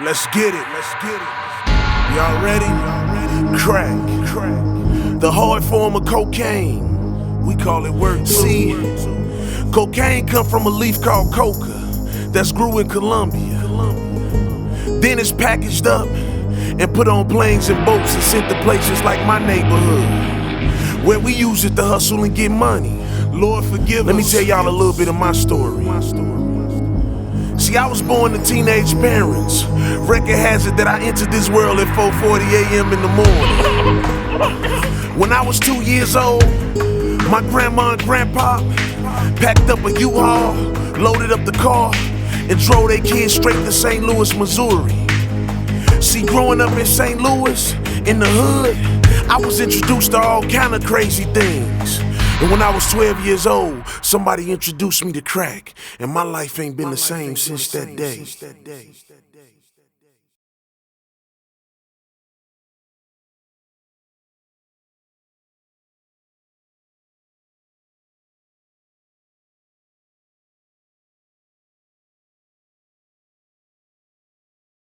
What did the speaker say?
Let's get it. Y'all ready? Crack. The hard form of cocaine. We call it work. See, cocaine come from a leaf called coca that's grew in Colombia. Then it's packaged up and put on planes and boats and sent to places like my neighborhood, where we use it to hustle and get money. Lord forgive us. Let me tell y'all a little bit of my story. See, I was born to teenage parents. Record has it that I entered this world at 4:40 a.m. in the morning. When I was 2 years old, my grandma and grandpa packed up a U-Haul, loaded up the car, and drove their kids straight to St. Louis, Missouri. See, growing up in St. Louis, in the hood, I was introduced to all kind of crazy things. And when I was 12 years old, somebody introduced me to crack, and my life ain't been the same since that day.